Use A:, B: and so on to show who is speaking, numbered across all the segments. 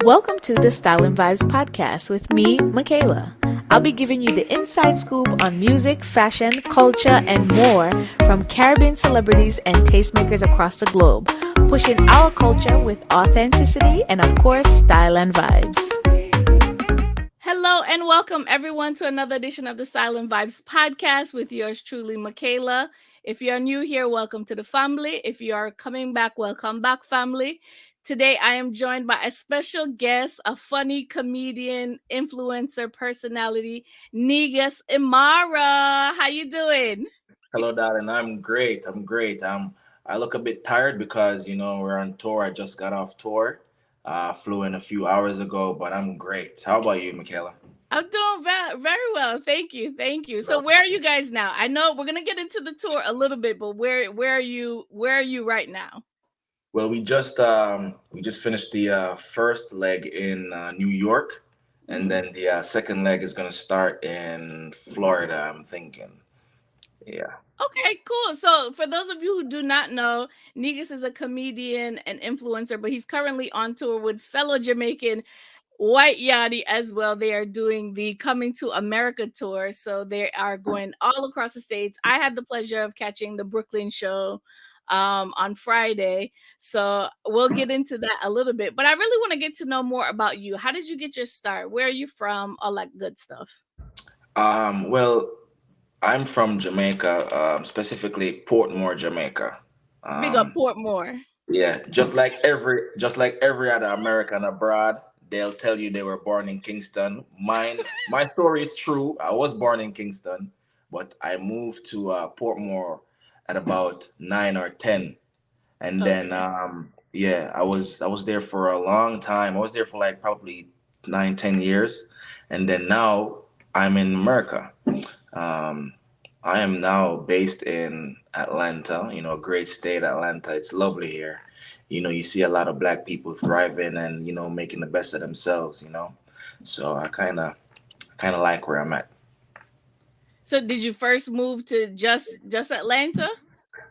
A: Welcome to the Style and Vibes podcast with me, Michaela. I'll be giving you the inside scoop on music, fashion, culture, and more from Caribbean celebrities and tastemakers across the globe, pushing our culture with authenticity and, of course, style and vibes. Hello and welcome everyone to another edition of the Style and Vibes podcast with yours truly, Michaela. If you're new here, welcome to the family. If you are coming back, welcome back, family. Today, I am joined by a special guest, a funny comedian, influencer personality, Negus Amara. How you doing?
B: Hello, darling. I'm great. I look a bit tired because we're on tour. I just got off tour. Flew in a few hours ago, but I'm great. How about you, Michaela?
A: I'm doing very well. Thank you. Thank you. So where are you guys now? I know we're gonna get into the tour a little bit, but where are you right now?
B: Well, we just finished the first leg in New York, and then the second leg is gonna start in Florida. I'm thinking. Yeah.
A: Okay, cool. So, for those of you who do not know, Negus is a comedian and influencer, but he's currently on tour with fellow Jamaican White Yachty as well. They are doing the Coming to America tour. So, they are going all across the states. I had the pleasure of catching the Brooklyn show on Friday. So, we'll get into that a little bit. But I really want to get to know more about you. How did you get your start? Where are you from? All that good stuff.
B: Well, I'm from Jamaica, specifically Portmore, Jamaica.
A: Big up
B: Um,
A: Portmore.
B: Yeah, just like every other American abroad, they'll tell you they were born in Kingston. My story is true. I was born in Kingston, but I moved to Portmore at about 9 or 10, and then
A: Okay.
B: yeah, I was there for a long time. I was there for like probably 9, 10 years, and then now I'm in America. Um, I am now based in Atlanta, a great state, Atlanta. It's lovely here. You see a lot of black people thriving and, making the best of themselves. So I kind of like where I'm at.
A: So did you first move to just Atlanta?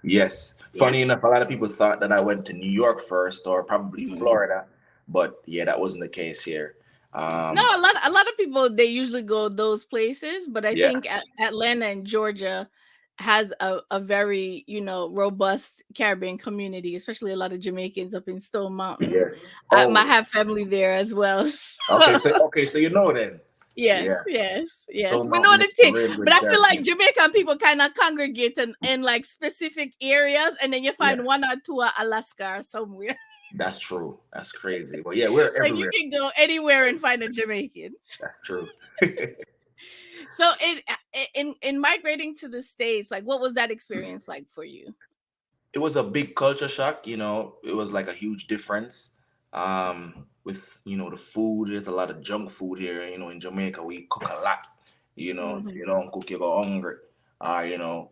B: Yes.
A: Yeah.
B: Funny enough, a lot of people thought that I went to New York first or probably
A: Mhm.
B: Florida, but yeah, that wasn't the case here.
A: No,
B: Um,
A: a lot of people they usually go those places, but I
B: yeah,
A: think Atlanta and Georgia has a very robust Caribbean community, especially a lot of Jamaicans up in Stone Mountain.
B: yeah. Oh,
A: I have family there as well.
B: okay.
A: So,
B: So then.
A: yes,
B: Yeah.
A: yes, yes.
B: Stone
A: We know
B: Mountain is
A: the
B: a
A: thing,
B: really
A: but
B: good
A: I feel like
B: Caribbean.
A: Jamaican people kind of congregate in like specific areas, and then you
B: Yeah.
A: find one or two at Alaska or somewhere.
B: That's true. That's crazy. But yeah, we're
A: Like you
B: everywhere.
A: can go anywhere and find a Jamaican.
B: That's true.
A: So in migrating to the States, like what was that experience like for you?
B: It was a big culture shock. It was like a huge difference. With the food, there's a lot of junk food here. In Jamaica, we cook a lot. If you
A: Hmm.
B: don't cook, you go hungry. Now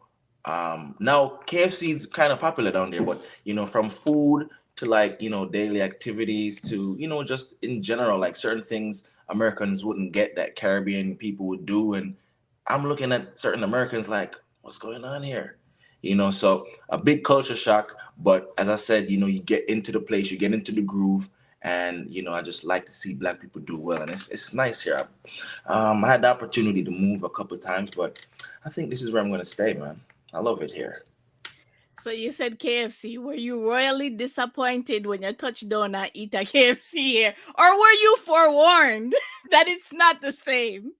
B: KFC is kind of popular down there, but from food to like daily activities to just in general, like certain things Americans wouldn't get that Caribbean people would do, and I'm looking at certain Americans like, what's going on here? So a big culture shock. But as I said, you get into the place, you get into the groove, and I just like to see black people do well, and it's nice here. I had the opportunity to move a couple times, but I think this is where I'm going to stay, man. I love it here.
A: So you said KFC. Were you royally disappointed when you touched down and eat a KFC here? Or were you forewarned that it's not the same?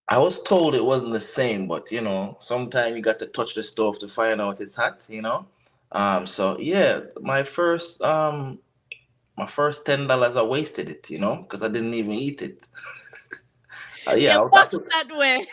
B: I was told it wasn't the same, but sometimes you got to touch the stove to find out it's hot. So yeah, my first $10 I wasted it, because I didn't even eat it. Yeah,
A: You
B: I
A: boxed
B: took
A: that way.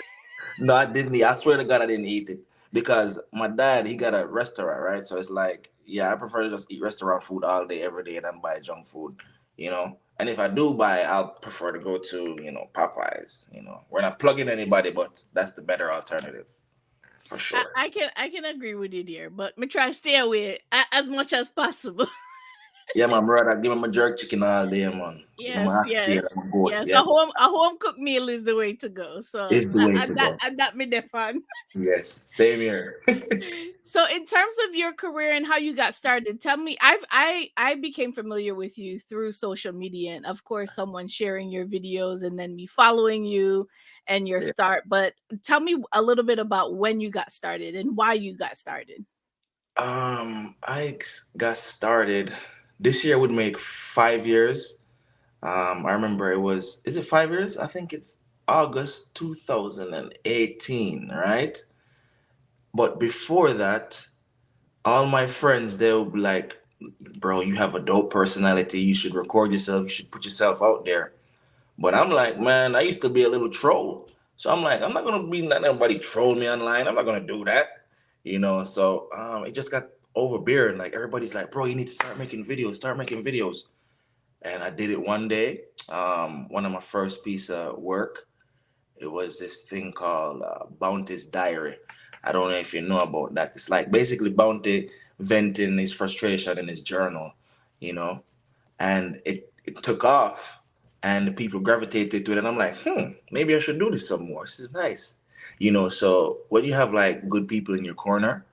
B: No, I didn't eat. I swear to God, I didn't eat it because my dad, he got a restaurant, right? So it's like, yeah, I prefer to just eat restaurant food all day, every day, than buy junk food. And if I do buy, I'll prefer to go to, Popeyes. We're not plugging anybody, but that's the better alternative for
A: I,
B: sure.
A: I can I can agree with you there, but me try to stay away as much as possible.
B: Yeah, my brother, give him a jerk chicken all day, man. Give him
A: Yes,
B: a steer,
A: yes,
B: a goat.
A: yes.
B: Yeah,
A: A home cooked meal is the way to go. So
B: is the way to
A: that
B: go.
A: me define.
B: Yes, same here.
A: So in terms of your career and how you got started, tell me. I became familiar with you through social media, and of course, someone sharing your videos, and then me following you and your
B: Yeah.
A: start. But tell me a little bit about when you got started and why you got started.
B: Got started this year would make 5 years. I remember is it 5 years? I think it's August 2018, right? But before that, all my friends, they'll be like, bro, you have a dope personality. You should record yourself. You should put yourself out there. But I'm like, man, I used to be a little troll. So I'm like, I'm not gonna be letting nobody troll me online. I'm not gonna do that. So it just got overbearing. Like everybody's like, bro, you need to start making videos, start making videos. And I did it one day. One of my first piece of work. It was this thing called Bounty's Diary. I don't know if you know about that. It's like basically Bounty venting his frustration in his journal, you know, and it took off and the people gravitated to it. And I'm like, maybe I should do this some more. This is nice. So when you have like good people in your corner,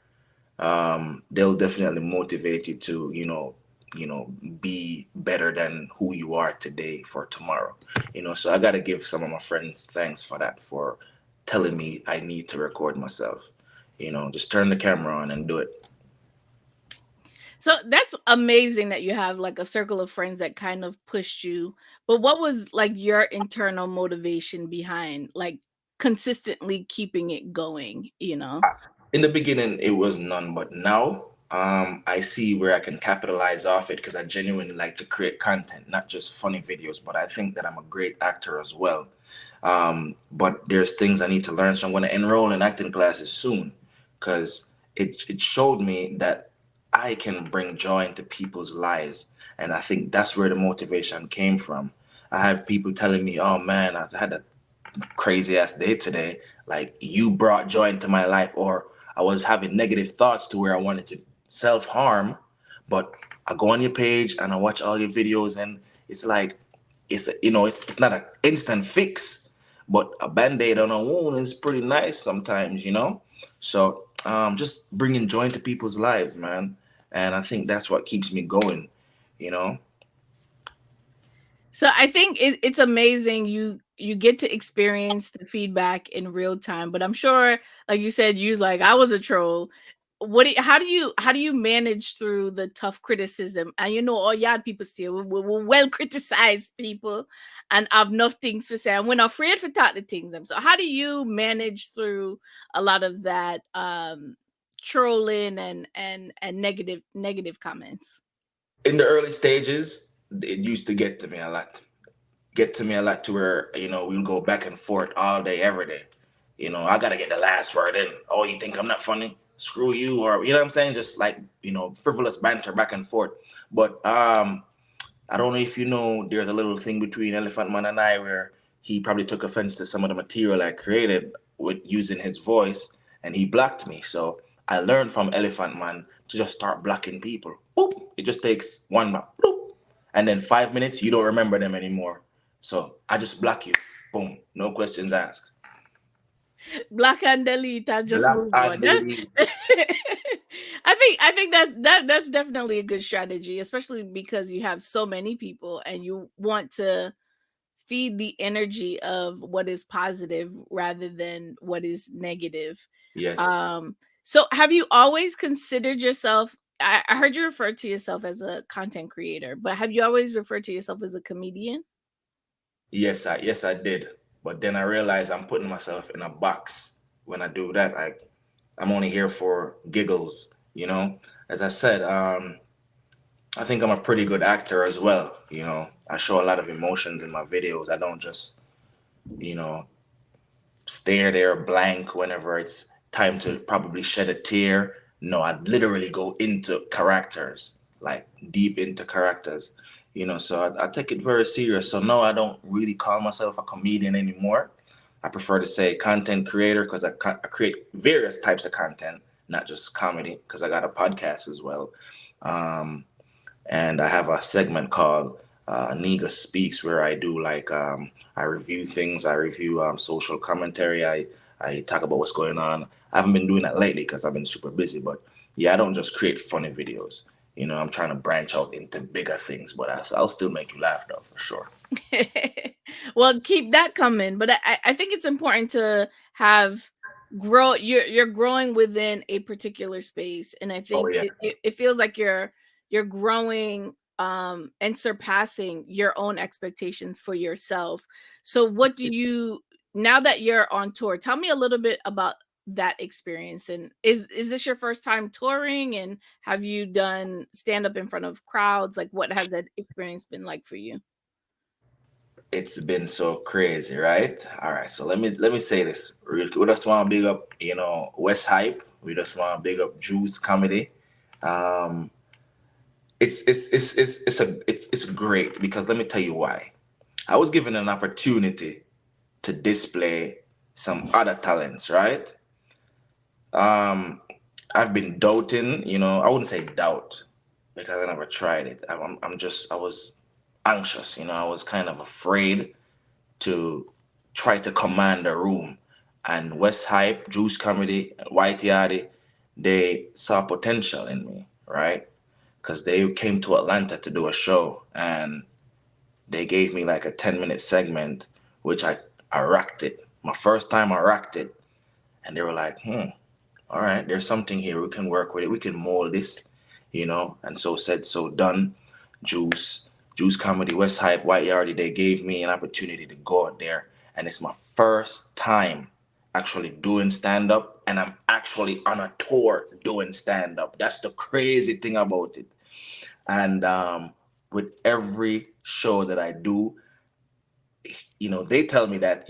B: they'll definitely motivate you to, be better than who you are today for tomorrow. So I got to give some of my friends thanks for that, for telling me I need to record myself. Just turn the camera on and do it.
A: So that's amazing that you have like a circle of friends that kind of pushed you. But what was like your internal motivation behind like consistently keeping it going, you know?
B: In the beginning, it was none, but now I see where I can capitalize off it because I genuinely like to create content, not just funny videos, but I think that I'm a great actor as well. But there's things I need to learn, so I'm going to enroll in acting classes soon because it showed me that I can bring joy into people's lives, and I think that's where the motivation came from. I have people telling me, "Oh man, I had a crazy ass day today. Like you brought joy into my life," or I was having negative thoughts to where I wanted to self harm, but I go on your page and I watch all your videos, and it's like it's not an instant fix, but a band-aid on a wound is pretty nice sometimes. So just bringing joy into people's lives, man, and I think that's what keeps me going. You know.
A: So I think it's amazing you get to experience the feedback in real time. But I'm sure, like you said, you like I was a troll. How do you manage through the tough criticism? And all yard people still we well criticized people and have enough things to say, and we're not afraid for talk the things them. So how do you manage through a lot of that trolling and negative comments?
B: In the early stages, it used to get to me a lot to where we'll go back and forth all day every day. I gotta get the last word in. Oh, you think I'm not funny? Screw you, or you know what I'm saying? Just like frivolous banter back and forth. But I don't know if there's a little thing between Elephant Man and I where he probably took offense to some of the material I created with using his voice, and he blocked me. So I learned from Elephant Man to just start blocking people. Boop. It just takes one block. Boop. And then 5 minutes, you don't remember them anymore. So I just block you. Boom. No questions asked.
A: Black and delete and just
B: Block
A: move on.
B: and delete.
A: I think that's definitely a good strategy, especially because you have so many people and you want to feed the energy of what is positive rather than what is negative.
B: Yes.
A: Um, so have you always considered yourself? I heard you refer to yourself as a content creator, but have you always referred to yourself as a comedian?
B: Yes, I did. But then I realized I'm putting myself in a box when I do that. I'm only here for giggles. As I said, I think I'm a pretty good actor as well. I show a lot of emotions in my videos. I don't just, you know, stare there blank whenever it's time to probably shed a tear. No, I literally go into characters, like deep into characters. So I take it very serious. So no, I don't really call myself a comedian anymore. I prefer to say content creator because I create various types of content, not just comedy, because I got a podcast as well. Um, and I have a segment called Negus Speaks, where I do like I review things, I review social commentary, I talk about what's going on. I haven't been doing that lately because I've been super busy, but yeah, I don't just create funny videos. I'm trying to branch out into bigger things, but I'll still make you laugh though, for sure.
A: Well, keep that coming. But I think it's important to have grow. You're growing within a particular space, and I
B: Oh
A: think
B: yeah.
A: it feels like you're growing and surpassing your own expectations for yourself. So, what do you now that you're on tour? Tell me a little bit about that experience. And is this your first time touring? And have you done stand up in front of crowds? Like, what has that experience been like for you?
B: It's been so crazy, right? All right, so let me say this real quick. We just want to big up, West Hype. We just want to big up Juice Comedy. Um, it's great because let me tell you why. I was given an opportunity to display some other talents, right? Um, I've been doubting, I wouldn't say doubt because I never tried it. I was anxious, I was kind of afraid to try to command a room. And West Hype, Juice Comedy, White Yardie, they saw potential in me, right? Because they came to Atlanta to do a show and they gave me like a 10-minute segment, which I rocked it. My first time I rocked it. And they were like, all right, there's something here. We can work with it. We can mold this. And so said, so done. Juice Comedy, West Hype, White Yardie, they gave me an opportunity to go out there. And it's my first time actually doing stand up. And I'm actually on a tour doing stand up. That's the crazy thing about it. And with every show that I do, they tell me that,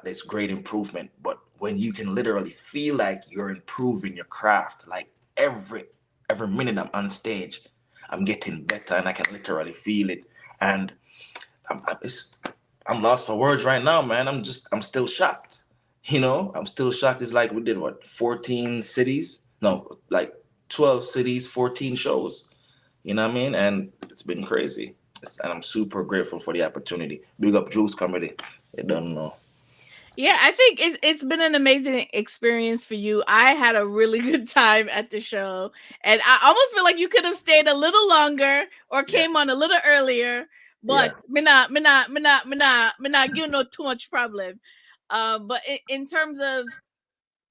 B: there's great improvement. But when you can literally feel like you're improving your craft, like every minute I'm on stage, I'm getting better and I can literally feel it. And I'm lost for words right now, man. I'm still shocked. I'm still shocked. It's like we did what, 14 cities? No, like 12 cities, 14 shows. You know what I mean? And it's been crazy. And I'm super grateful for the opportunity. Big up Juice Comedy. You don't know.
A: Yeah, I think it's been an amazing experience for you. I had a really good time at the show, and I almost feel like you could have stayed a little longer or
B: Yeah.
A: came on a little earlier.
B: Yeah.
A: But me not give no too much problem. But in terms of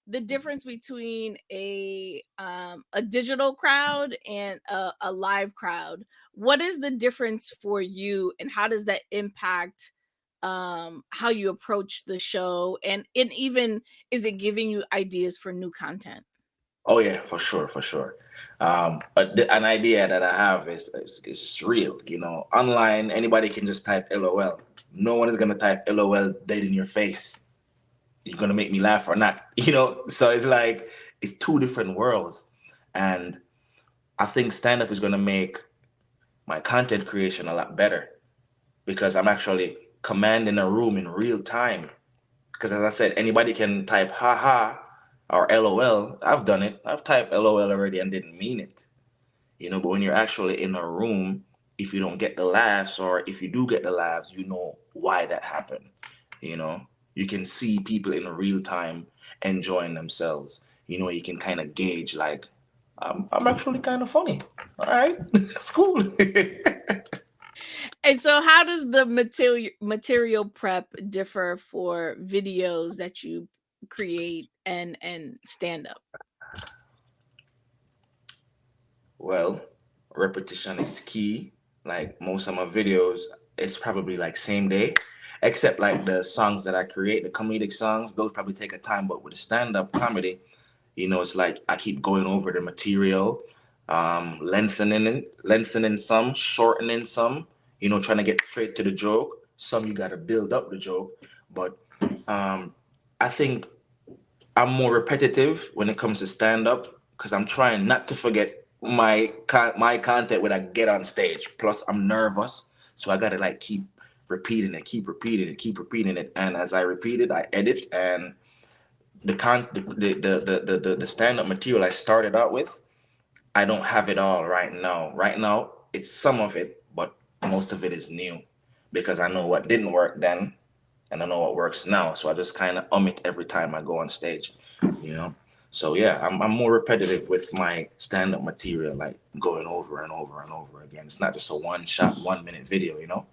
A: the difference between a digital crowd and a live crowd, what is the difference for you, and how does that impact how you approach the show, and even is it giving you ideas for new content?
B: Oh yeah, for sure, for sure. But an idea that I have is just real. Online anybody can just type LOL. No one is gonna type LOL dead in your face. You're gonna make me laugh or not. So it's like it's two different worlds, and I think stand up is gonna make my content creation a lot better because I'm actually commanding a room in real time. Because as I said, anybody can type haha or LOL. I've done it. I've typed LOL already and didn't mean it. But when you're actually in a room, if you don't get the laughs or if you do get the laughs, you know why that happened. You know, you can see people in real time enjoying themselves. You can kind of gauge like, I'm actually kind of funny. All right, it's cool.
A: And so how does the material prep differ for videos that you create and stand up?
B: Well, repetition is key. Like most of my videos, it's probably like same day, except like the songs that I create, the comedic songs, those probably take a time. But with the stand-up comedy, it's like I keep going over the material, lengthening some, shortening some, trying to get straight to the joke. Some you got to build up the joke. But I think I'm more repetitive when it comes to stand up because I'm trying not to forget my content when I get on stage. Plus, I'm nervous, so I gotta like keep repeating it, keep repeating it, keep repeating it. And as I repeat it, I edit and the stand up material I started out with, I don't have it all right now. Right now, it's some of it, but most of it is new because I know what didn't work then and I know what works now. So I just kind of it every time I go on stage, you know. So yeah, I'm more repetitive with my stand-up material, like going over and over and over again. It's not just a one shot, 1 minute video, you know.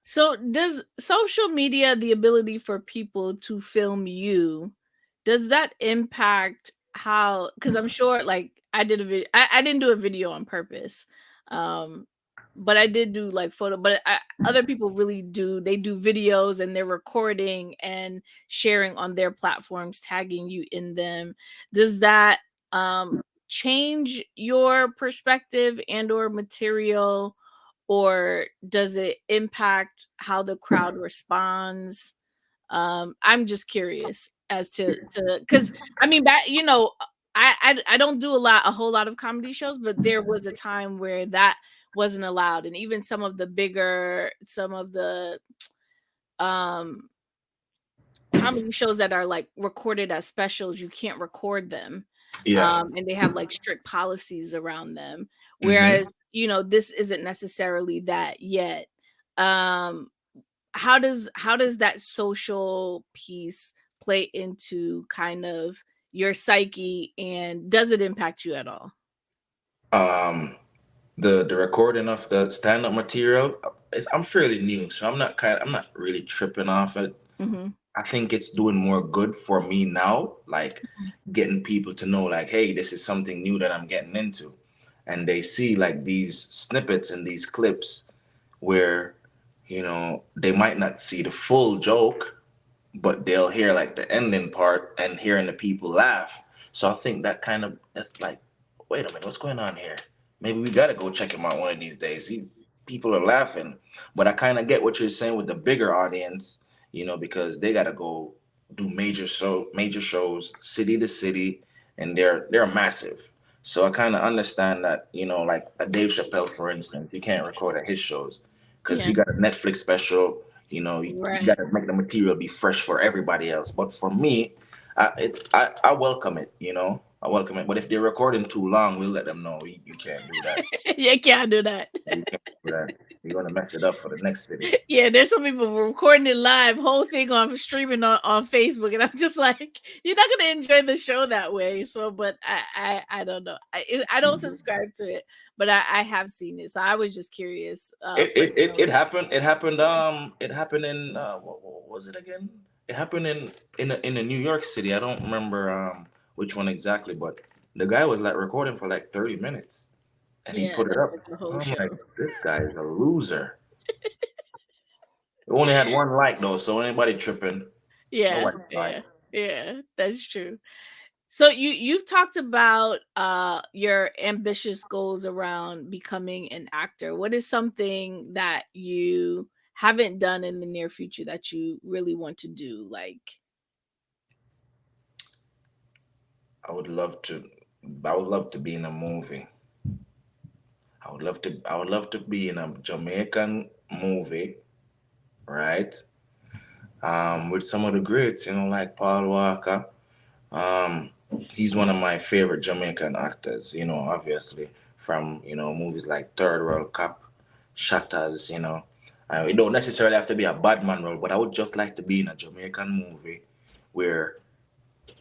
A: So does social media, the ability for people to film you, does that impact how, because I'm sure like I did a video, I didn't do a video on purpose. Um but I did do like photo, but other people really do. They do videos and they're recording and sharing on their platforms, tagging you in them. Does that um change your perspective and or material, or does it impact how the crowd responds? I'm just curious as to because I mean, back, I don't do a whole lot of comedy shows, but there was a time where that wasn't allowed, and even some of the um comedy shows that are like recorded as specials, you can't record them.
B: Yeah.
A: And they have like strict policies around them.
B: Hmm.
A: Whereas, this isn't necessarily that yet. Um, how does that social piece play into kind of your psyche, and does it impact you at all?
B: Um, the recording of the stand-up material, I'm fairly new, so I'm not really tripping off it.
A: Hmm.
B: I think it's doing more good for me now, like getting people to know, like, hey, this is something new that I'm getting into. And they see like these snippets and these clips where, they might not see the full joke, but they'll hear like the ending part and hearing the people laugh. So I think that's like, wait a minute, what's going on here? Maybe we gotta go check him out one of these days. People are laughing, but I kind of get what you're saying with the bigger audience, because they gotta go do major shows, city to city, and they're massive. So I kind of understand that, like a Dave Chappelle, for instance, he can't record at his shows because
A: Yeah.
B: he got a Netflix special. You
A: Right.
B: got to make the material be fresh for everybody else. But for me, I welcome it. I welcome it. But if they're recording too long, we'll let them know you can't do that.
A: You can't do that.
B: You can't do that. You're gonna mess it up for the next city.
A: Yeah, there's some people recording it live, whole thing on streaming on Facebook, and I'm just like, you're not gonna enjoy the show that way. So, but I don't know. I don't subscribe to it, but I have seen it, so I was just curious. For
B: It happened. It happened. It happened in what was it again? It happened in a New York City. I don't remember which one exactly, but the guy was like recording for like 30 minutes, and he
A: Yeah,
B: put it
A: that's
B: up.
A: like the whole
B: I'm like,
A: show.
B: this guy is a loser. It only had one like though, so anybody tripping,
A: Yeah,
B: nobody like.
A: yeah, yeah. That's true. So you've talked about your ambitious goals around becoming an actor. What is something that you haven't done in the near future that you really want to do? Like,
B: I would love to. I would love to be in a movie. I would love to. I would love to be in a Jamaican movie, right? With some of the greats, like Paul Walker. Um, he's one of my favorite Jamaican actors. Obviously from movies like Third World Cup, Shutters. It don't necessarily have to be a bad man role, but I would just like to be in a Jamaican movie where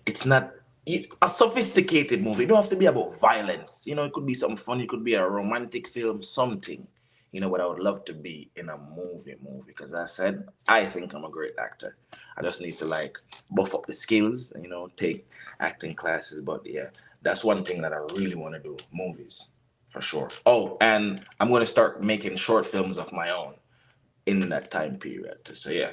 B: it's not a sophisticated movie. It don't have to be about violence. It could be something fun. It could be a romantic film, something. But I would love to be in a movie because I said I think I'm a great actor. I just need to like buff up the skills, take acting classes. But yeah, that's one thing that I really want to do, movies for sure. Oh, and I'm going to start making short films of my own in that time period. So yeah.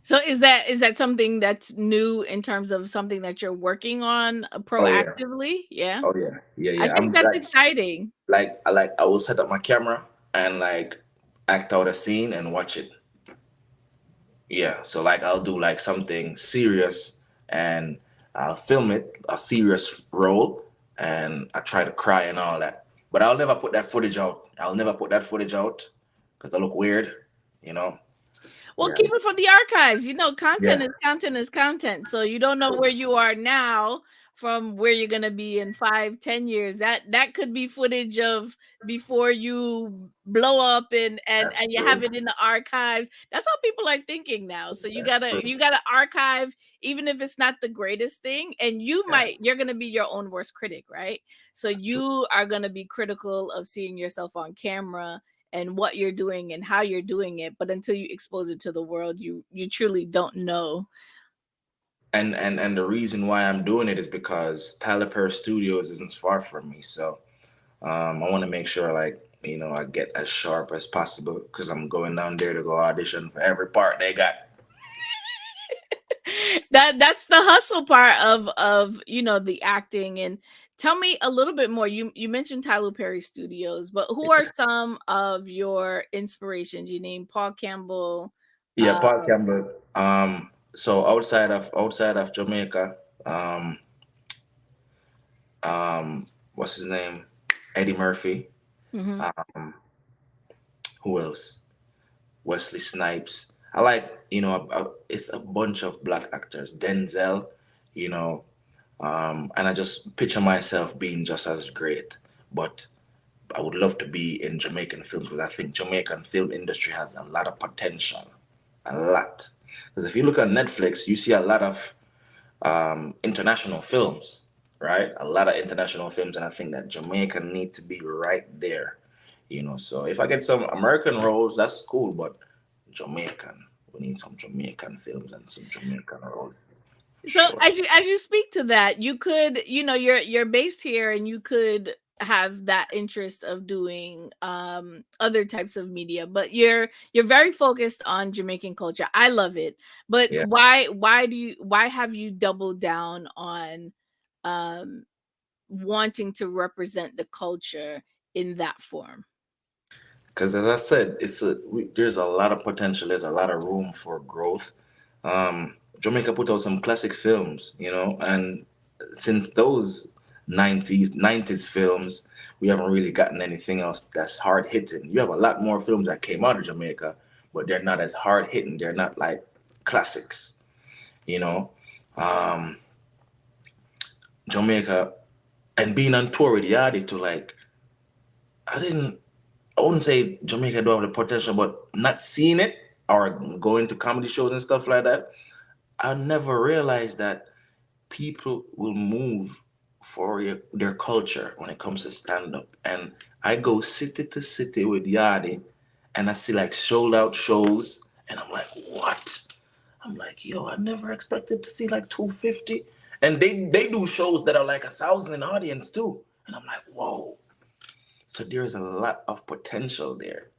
A: so is that something that's new in terms of something that you're working on
B: Oh yeah.
A: proactively? Yeah,
B: Oh yeah. Yeah,
A: I
B: yeah.
A: think
B: I'm
A: that's
B: like
A: exciting.
B: I will set up my camera and like act out a scene and watch it. Yeah, so like I'll do like something serious and I'll film it, a serious role, and I try to cry and all that. But I'll never put that footage out. I'll never put that footage out because I look weird, you know.
A: Well,
B: Yeah,
A: keep it for the archives. Content
B: yeah.
A: is content is content. So you don't know
B: So
A: where you are now, from where you're gonna be in 5, 10 years. That could be footage of before you blow up, and
B: That's
A: you have
B: true.
A: it in the archives. That's how people are thinking now. So you
B: That's
A: gotta
B: true.
A: you gotta archive, even if it's not the greatest thing. And
B: Yeah.
A: you're gonna be your own worst critic, right? So
B: True.
A: you are gonna be critical of seeing yourself on camera and what you're doing and how you're doing it. But until you expose it to the world, you truly don't know.
B: And the reason why I'm doing it is because Tyler Perry Studios isn't far from me. So I want to make sure, like, I get as sharp as possible because I'm going down there to go audition for every part they got.
A: That's the hustle part of the acting. And tell me a little bit more. You mentioned Tyler Perry Studios, but who are some of your inspirations? You named Paul Campbell.
B: Yeah, Paul Campbell. So outside of Jamaica, um, what's his name? Eddie Murphy.
A: Mhm.
B: Um, who else? Wesley Snipes. I like, it's a bunch of black actors. Denzel, you know, and I just picture myself being just as great. But I would love to be in Jamaican films because I think Jamaican film industry has a lot of potential, a lot. Because if you look at Netflix, you see a lot of international films, right? A lot of international films, and I think that Jamaica need to be right there. So if I get some American roles, that's cool, but Jamaican, we need some Jamaican films and some Jamaican roles for
A: So
B: sure.
A: as you speak to that, you could, you're based here, and you could have that interest of doing other types of media, but you're very focused on Jamaican culture. I love it. But
B: Yeah.
A: why have you doubled down on um wanting to represent the culture in that form?
B: Because as I said, there's a lot of potential. There's a lot of room for growth. Jamaica put out some classic films, and since those nineties films, we haven't really gotten anything else that's hard hitting. You have a lot more films that came out of Jamaica, but they're not as hard hitting. They're not like classics, you know. Um, Jamaica and being on tour with Yadi to like, I didn't I wouldn't say Jamaica don't have the potential, but not seeing it or going to comedy shows and stuff like that, I never realized that people will move for their culture when it comes to stand up. And I go city to city with Yardi and I see like sold out shows and I'm like, what? I'm like, yo, I never expected to see like 250. And they do shows that are like 1,000 in audience too. And I'm like, whoa. So there's a lot of potential there,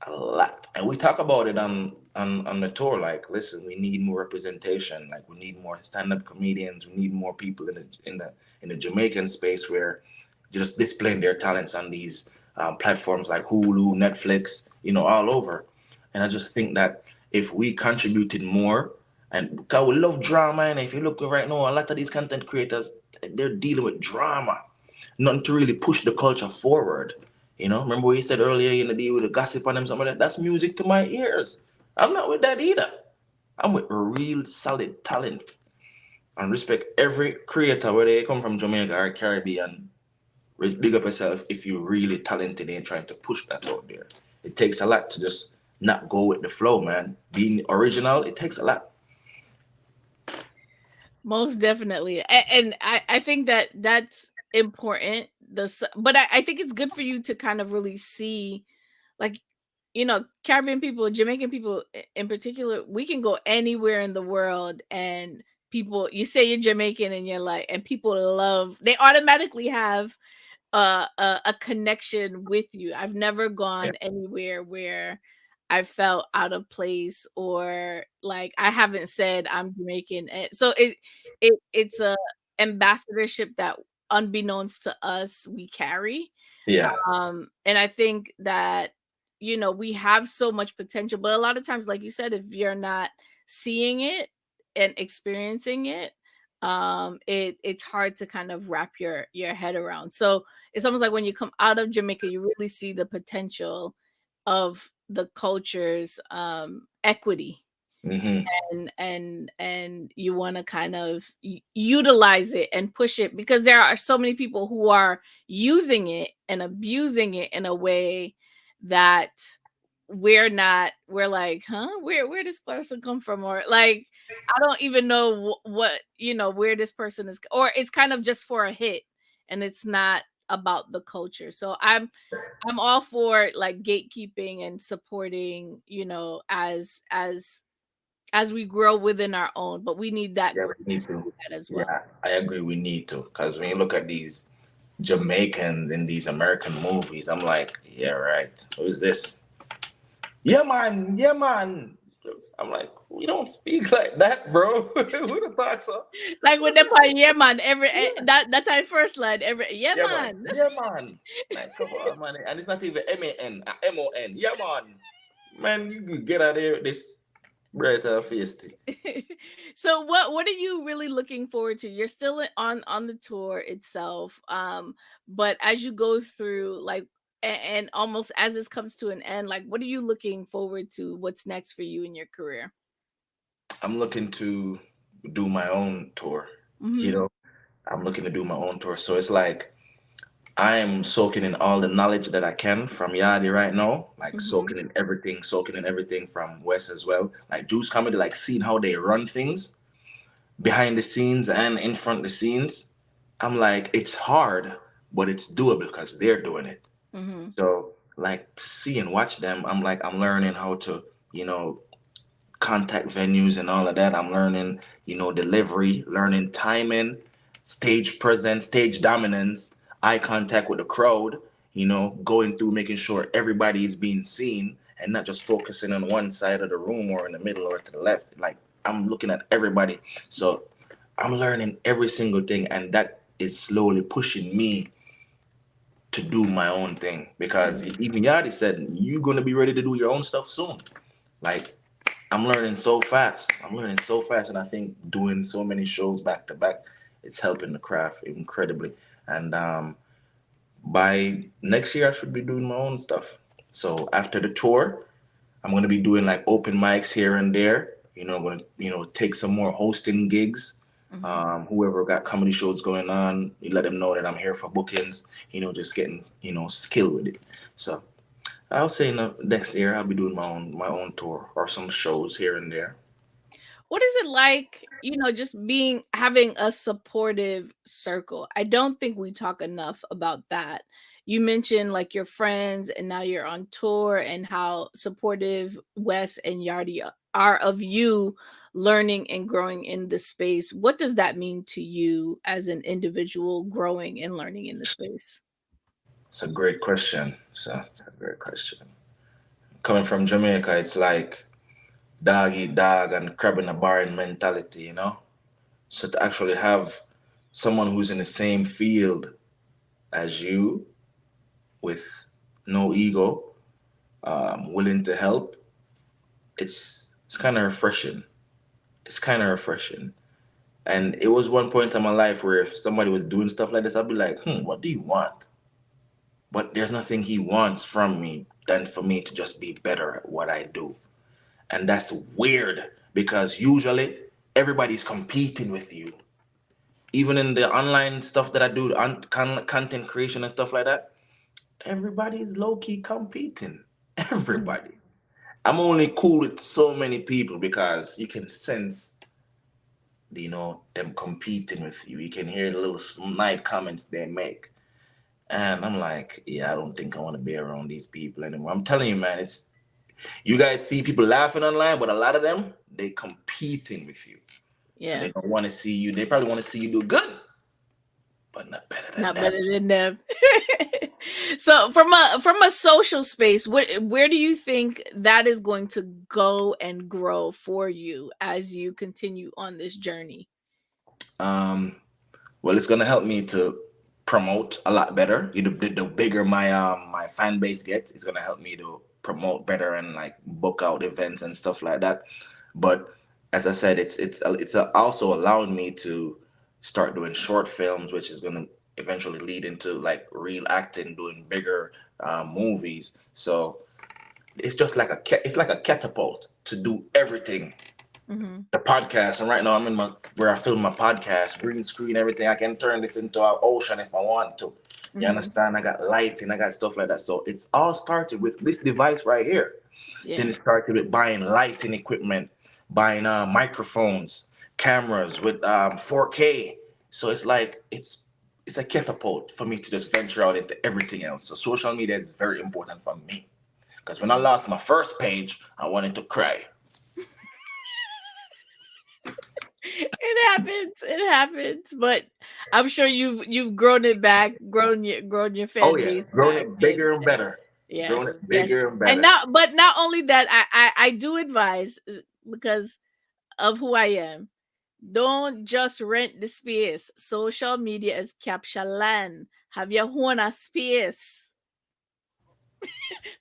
B: a lot. And we talk about it on the tour. Like, listen, we need more representation. Like, we need more stand-up comedians. We need more people in the Jamaican space where just displaying their talents on these platforms like Hulu, Netflix, all over. And I just think that if we contributed more, and because we love drama, and if you look right now, a lot of these content creators, they're dealing with drama, nothing to really push the culture forward. Remember what you said earlier, deal with the gossip on them, some of that. That's music to my ears. I'm not with that either. I'm with real solid talent and respect every creator, whether they come from Jamaica or Caribbean. Big up yourself if you're really talented and trying to push that out there. It takes a lot to just not go with the flow, man. Being original, it takes a lot.
A: Most definitely. And I think that that's important. But I think it's good for you to kind of really see, like, Caribbean people, Jamaican people in particular, we can go anywhere in the world, and people, you say you're Jamaican, and you're like, and people they automatically have a connection with you. I've never
B: Yeah.
A: gone anywhere where I felt out of place, or like I haven't said I'm Jamaican. So it's a ambassadorship that, unbeknownst to us, we carry.
B: Yeah.
A: And I think that, we have so much potential, but a lot of times, like you said, if you're not seeing it and experiencing it, it's hard to kind of wrap your head around. So it's almost like when you come out of Jamaica, you really see the potential of the culture's equity.
B: Mm-hmm.
A: and you want to kind of utilize it and push it, because there are so many people who are using it and abusing it in a way that we're like, huh, where this person come from, or like I don't even know what where this person is, or it's kind of just for a hit and it's not about the culture. So I'm all for like gatekeeping and supporting, as we grow within our own, but we need that
B: Yeah,
A: group
B: we
A: to
B: need
A: do
B: to.
A: that as well.
B: Yeah, I agree. We need to, because when you look at these Jamaicans in these American movies, I'm like, yeah, right. Who's this? Yeah, man. Yeah, man. I'm like, we don't speak like that, bro. Who the fuck so?
A: Like
B: Who
A: with
B: the
A: the part,
B: fuck?
A: yeah, man.
B: Yeah,
A: That time first line, yeah,
B: yeah, man.
A: man.
B: Yeah, man. Like, come on, man. And it's not even M-A-N, M-O-N. Yeah, man. Man, you can get out of here with this bright face thing.
A: So what are you really looking forward to? You're still on the tour itself, but as you go through, like, and almost as this comes to an end, like, what are you looking forward to? What's next for you in your career?
B: I'm looking to do my own tour. You
A: Hmm.
B: know, I'm looking to do my own tour. So it's like I'm soaking in all the knowledge that I can from Yadi right now, like
A: Hmm.
B: soaking in everything from Wes as well. Like Juice Comedy, like seeing how they run things behind the scenes and in front of the scenes. I'm like, it's hard, but it's doable because they're doing it.
A: Hmm.
B: So like to see and watch them, I'm like, I'm learning how to, you know, contact venues and all of that. I'm learning, delivery, learning timing, stage presence, stage dominance, eye contact with the crowd, going through making sure everybody is being seen and not just focusing on one side of the room or in the middle or to the left. Like I'm looking at everybody. So I'm learning every single thing, and that is slowly pushing me to do my own thing, because even Yadi said you're gonna be ready to do your own stuff soon. Like I'm learning so fast. I'm learning so fast, and I think doing so many shows back to back, it's helping the craft incredibly. And by next year, I should be doing my own stuff. So after the tour, I'm gonna be doing like open mics here and there. I'm gonna take some more hosting gigs.
A: Hmm.
B: Whoever got comedy shows going on, you let them know that I'm here for bookings. Just getting skill with it. So I'll say next year I'll be doing my own tour or some shows here and there.
A: What is it like, just having a supportive circle? I don't think we talk enough about that. You mentioned like your friends and now you're on tour, and how supportive Wes and Yardi are of you learning and growing in the space. What does that mean to you as an individual growing and learning in the space?
B: It's a great question. So it's a great question. Coming from Jamaica, it's like dog eat dog and crab in a barrel mentality. So to actually have someone who's in the same field as you with no ego, willing to help, it's kind of refreshing. It's kind of refreshing. And it was one point in my life where if somebody was doing stuff like this, I'd be like, what do you want? But there's nothing he wants from me than for me to just be better at what I do. And that's weird because usually everybody's competing with you. Even in the online stuff that I do, content creation and stuff like that, everybody's low key competing.
A: Mhm.
B: Everybody. I'm only cool with so many people because you can sense, them competing with you. You can hear the little snide comments they make. And I'm like, yeah, I don't think I want to be around these people anymore. I'm telling you, man, you guys see people laughing online, but a lot of them, they competing with you. And
A: Yeah.
B: they don't want to see you. They probably want to see you do good, but not better than
A: Not
B: them.
A: better than them. So from a social space, where do you think that is going to go and grow for you as you continue on this journey?
B: Um, well, it's gonna help me to promote a lot better. The bigger my fan base gets, it's gonna help me to promote better and like book out events and stuff like that. But as I said, it's also allowing me to start doing short films, which is gonna eventually lead into like real acting, doing bigger movies. So it's just like it's like a catapult to do everything the podcast, and right now I'm in where I film my podcast, green screen, everything. I can turn this into an ocean if I want to. You understand? I got lighting, I got stuff like that. So it's all started with this device right here. Then
A: Yeah.
B: it started with buying lighting equipment, buying microphones, cameras with 4K. So it's like it's a catapult for me to just venture out into everything else. So social media is very important for me. Because when I lost my first page, I wanted to cry.
A: It happens, but I'm sure you've grown it back, grown your
B: Oh
A: fan
B: yeah,
A: base
B: growing
A: back,
B: it
A: and
B: bigger and better. Growing
A: yes,
B: it
A: yes.
B: bigger and
A: And
B: better.
A: now, but not only that, I do advise, because of who I am. Don't just rent the space. Social media is capture land. Have your own a space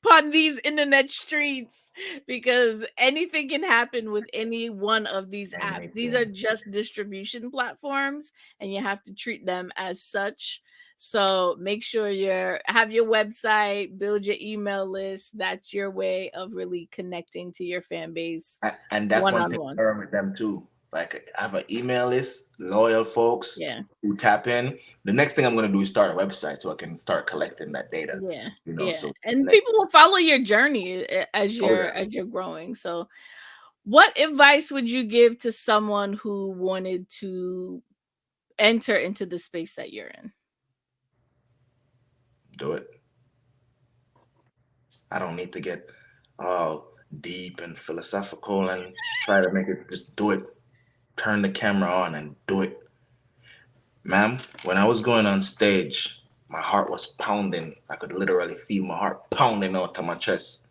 A: upon these internet streets, because anything can happen with any one of these apps. These are
B: Anything.
A: just distribution platforms, and you have to treat them as such. So make sure you have your website, build your email list. That's your way of really connecting to your fan base
B: And that's
A: one
B: one
A: on
B: thing I
A: one.
B: learned with them too. Like I have an email list, loyal folks
A: Yeah.
B: who tap in. The next thing I'm gonna do is start a website so I can start collecting that data.
A: Yeah,
B: You know,
A: yeah,
B: so
A: and
B: next,
A: people will follow your journey as
B: oh
A: you're
B: yeah.
A: as you're growing. So, what advice would you give to someone who wanted to enter into the space that you're in?
B: Do it. I don't need to get all deep and philosophical and try to make it. Just do it. Turn the camera on and do it. Ma'am, when I was going on stage, my heart was pounding. I could literally feel my heart pounding out to my chest.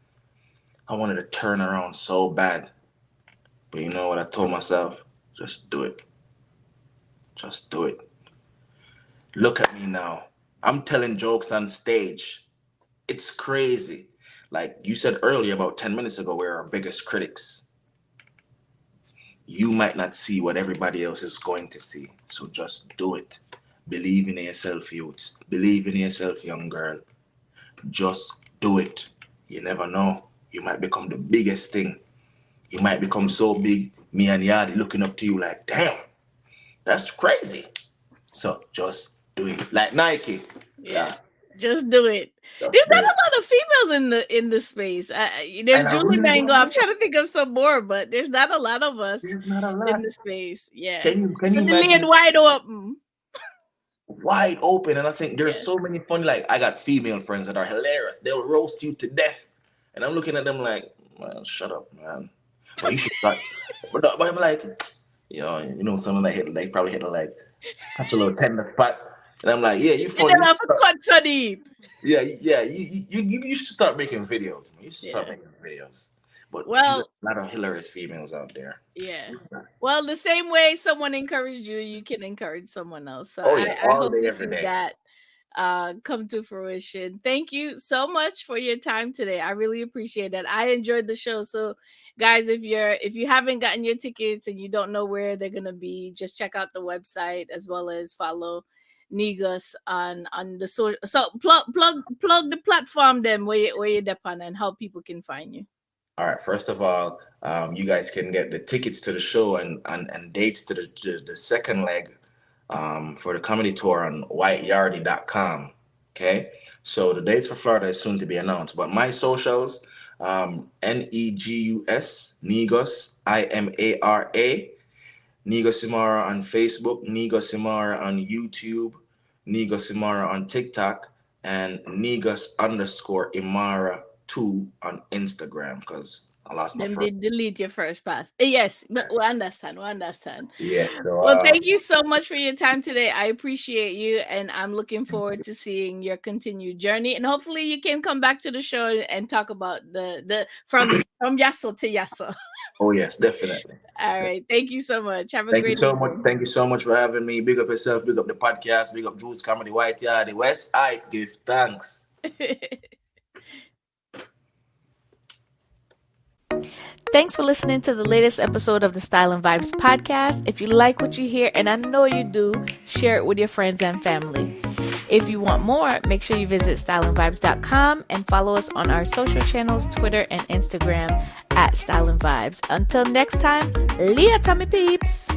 B: I wanted to turn around so bad. But you know what I told myself? Just do it. Just do it. Look at me now. I'm telling jokes on stage. It's crazy. Like you said earlier, about 10 minutes ago, we're our biggest critics. You might not see what everybody else is going to see. So just do it. Believe in yourself, youths. Believe in yourself, young girl. Just do it. You never know. You might become the biggest thing. You might become so big, me and Yadi looking up to you like, damn, that's crazy. So just do it. Like Nike.
A: Yeah,
B: Yeah,
A: just do it. There's
B: just
A: not
B: do it.
A: a lot of females in the space. There's
B: And I
A: Julie
B: really
A: Mango.
B: don't
A: I'm
B: know.
A: trying to think of some more, but there's not a lot of us
B: There's not a
A: in
B: lot.
A: the space. Yeah,
B: Can you
A: but the lane
B: imagine
A: wide open.
B: wide open? And I think there's
A: Yes.
B: so many funny, like I got female friends that are hilarious. They'll roast you to death. And I'm looking at them like, man, shut up, man. But you should start. But I'm like, yo, someone that hit, they probably hit a like catch a little tender spot. And I'm like, yeah, you
A: You
B: funny.
A: don't have to cut so deep.
B: Yeah, yeah. You should start making videos. Man. You should start
A: Yeah.
B: making videos. But you got
A: Well,
B: a lot of hilarious females out there.
A: yeah. Well, the same way someone encouraged you, you can encourage someone else. So
B: Oh
A: I,
B: yeah,
A: I
B: all
A: hope
B: day,
A: to
B: every
A: see
B: day.
A: that come to fruition. Thank you so much for your time today. I really appreciate that. I enjoyed the show. So guys, if you haven't gotten your tickets and you don't know where they're gonna be, just check out the website as well as follow Negus on the so plug the platform them where you're depend and how people can find you.
B: All right. First of all, you guys can get the tickets to the show and dates to the second leg for the comedy tour on whiteyardie.com. Okay. So the dates for Florida is soon to be announced. But my socials, Negus, Negus, Imara, Negus Imara on Facebook, Negus Imara on YouTube, Negus Imara on TikTok, and Negus underscore Imara 2 on Instagram because I lost my
A: Them
B: first.
A: did delete your first pass. Yes, but we understand. We understand.
B: Yeah. So
A: Well, thank you so much for your time today. I appreciate you, and I'm looking forward to seeing your continued journey. And hopefully, you can come back to the show and talk about the from Yasso to Yasso.
B: oh yes, definitely.
A: All right. Thank you so much. Have a
B: Thank you
A: great
B: so much.
A: evening.
B: Thank you so much for having me. Big up yourself. Big up the podcast. Big up Juice Comedy White Yard, the West. I give thanks.
A: Thanks for listening to the latest episode of the Style and Vibes podcast. If you like what you hear, and I know you do, share it with your friends and family. If you want more, make sure you visit styleandvibes.com and follow us on our social channels, Twitter and Instagram at Style and Vibes. Until next time, Leah Tummy Peeps.